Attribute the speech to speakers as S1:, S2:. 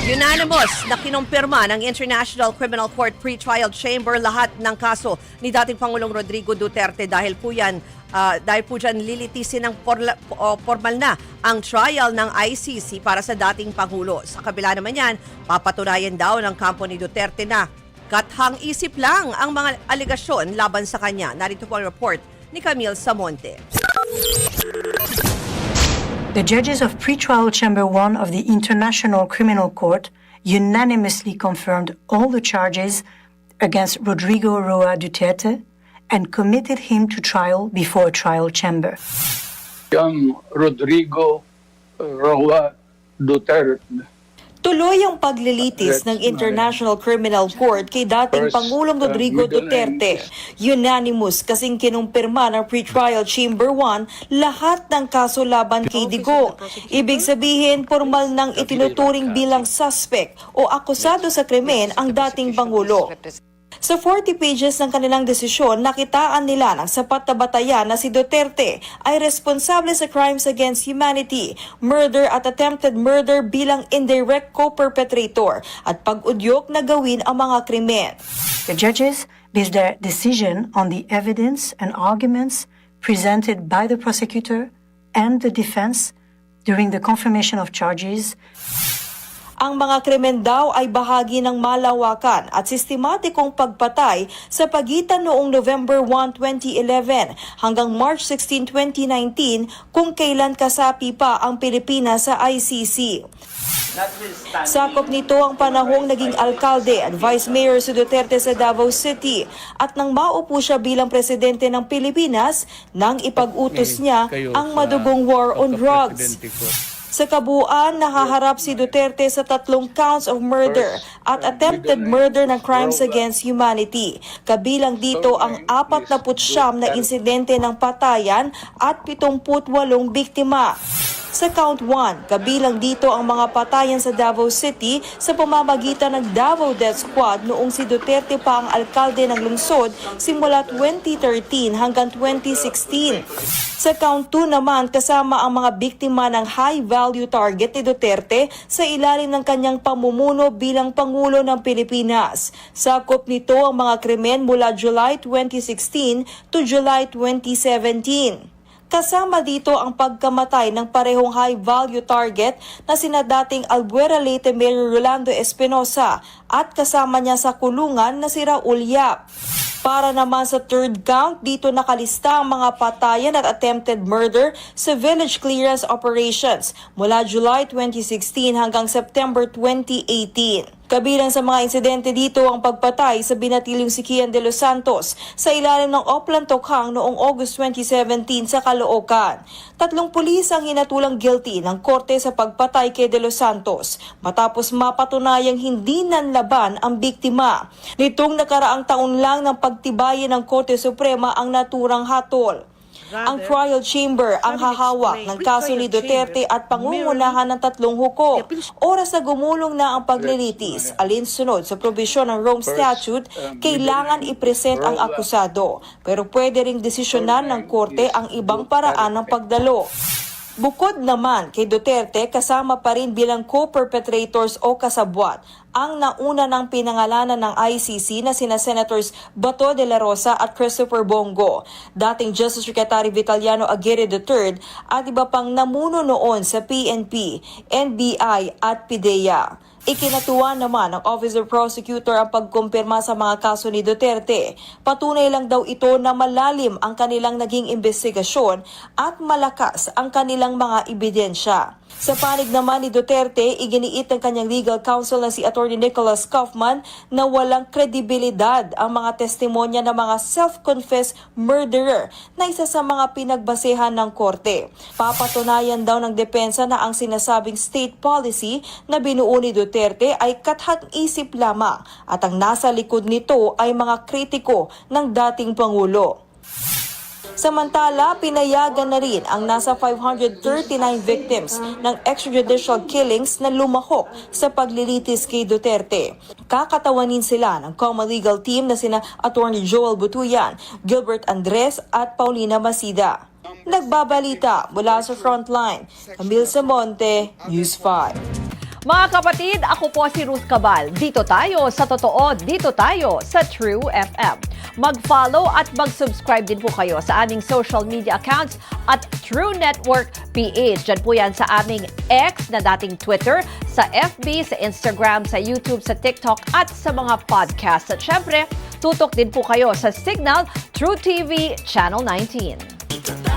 S1: Unanimous na kinumpirma ng International Criminal Court Pre-Trial Chamber lahat ng kaso ni dating Pangulong Rodrigo Duterte dahil po dyan lilitisin ng formal na ang trial ng ICC para sa dating Pangulo. Sa kabila naman yan, papatunayan daw ng kampo ni Duterte na kathang-isip lang ang mga alegasyon laban sa kanya. Narito po ang report ni Camille Samonte.
S2: The judges of Pre-Trial Chamber 1 of the International Criminal Court unanimously confirmed all the charges against Rodrigo Roa Duterte and committed him to trial before a trial chamber.
S3: Yung Rodrigo Roa Duterte.
S4: Tuloy ang paglilitis ng International Criminal Court kay dating Pangulong Rodrigo Duterte. Unanimous kasing kinumpirma ng Pre-Trial Chamber 1 lahat ng kaso laban kay Digong. Ibig sabihin, formal nang itinuturing bilang suspect o akusado sa krimen ang dating Pangulo. Sa 40 pages ng kanilang desisyon, nakitaan nila ng sapat na batayan na si Duterte ay responsable sa crimes against humanity, murder at attempted murder bilang indirect co-perpetrator at pag-udyok na gawin ang mga krimen.
S2: The judges based their decision on the evidence and arguments presented by the prosecutor and the defense during the confirmation of charges.
S4: Ang mga krimen daw ay bahagi ng malawakan at sistematikong pagpatay sa pagitan noong November 1, 2011 hanggang March 16, 2019 kung kailan kasapi pa ang Pilipinas sa ICC. Sakop nito ang panahong naging alkalde at vice mayor si Duterte sa Davao City at nang maupo siya bilang presidente ng Pilipinas nang ipag-utos niya ang madugong war on drugs. Sa kabuuan, nahaharap si Duterte sa 3 counts of murder at attempted murder ng crimes against humanity. Kabilang dito ang 49 na insidente ng patayan at 78 biktima. Sa count 1, kabilang dito ang mga patayan sa Davao City sa pamamagitan ng Davao Death Squad noong si Duterte pa ang alkalde ng lungsod simula 2013 hanggang 2016. Sa count 2 naman, kasama ang mga biktima ng high-value target ni Duterte sa ilalim ng kanyang pamumuno bilang Pangulo ng Pilipinas. Sakop nito ang mga krimen mula July 2016 to July 2017. Kasama dito ang pagkamatay ng parehong high-value target na sina dating Albuera Leyte Mayor Rolando Espinosa at kasama niya sa kulungan na si Raul Yap. Para naman sa 3rd count, dito nakalista ang mga patayan at attempted murder sa village clearance operations mula July 2016 hanggang September 2018. Kabilang sa mga insidente dito ang pagpatay sa binatiling si Kian de los Santos sa ilalim ng Oplan Tokhang noong August 2017 sa Caloocan. 3 pulis ang hinatulang guilty ng korte sa pagpatay kay de los Santos matapos mapatunayang hindi nanlaban ang biktima. Nitong nakaraang taon lang ng pagtibayin ng Korte Suprema ang naturang hatol. Ang trial chamber ang hahawak ng kaso ni Duterte at pangungunahan ng 3 hukom. Oras na gumulong na ang paglilitis, alinsunod sa probisyon ng Rome Statute, kailangan ipresent ang akusado. Pero pwede ring desisyonan ng korte ang ibang paraan ng pagdalo. Bukod naman kay Duterte, kasama pa rin bilang co-perpetrators o kasabwat ang nauna ng pinangalanan ng ICC na sina Senators Bato de la Rosa at Christopher Bongo, dating Justice Secretary Vitaliano Aguirre III at iba pang namuno noon sa PNP, NBI at PIDEA. Ikinatuwa naman ng Office of Prosecutor ang pagkumpirma sa mga kaso ni Duterte. Patunay lang daw ito na malalim ang kanilang naging investigasyon at malakas ang kanilang mga ebidensya. Sa panig naman ni Duterte, iginiit ng kanyang legal counsel na si Attorney Nicholas Kaufman na walang kredibilidad ang mga testimonya ng mga self-confessed murderer na isa sa mga pinagbasehan ng korte. Papatunayan daw ng depensa na ang sinasabing state policy na binuo ni Duterte ay kathang-isip lamang at ang nasa likod nito ay mga kritiko ng dating Pangulo. Samantala, pinayagan na rin ang nasa 539 victims ng extrajudicial killings na lumahok sa paglilitis kay Duterte. Kakatawanin sila ng common legal team na sina Attorney Joel Butuyan, Gilbert Andres at Paulina Masida. Nagbabalita mula sa Frontline, Camille Samonte, News 5.
S5: Mga kapatid, ako po si Ruth Cabal. Dito tayo sa totoo, dito tayo sa True FM. Mag-follow at mag-subscribe din po kayo sa aming social media accounts at True Network PH. Diyan po yan sa aming X na dating Twitter, sa FB, sa Instagram, sa YouTube, sa TikTok at sa mga podcast. At syempre, tutok din po kayo sa Signal True TV Channel 19.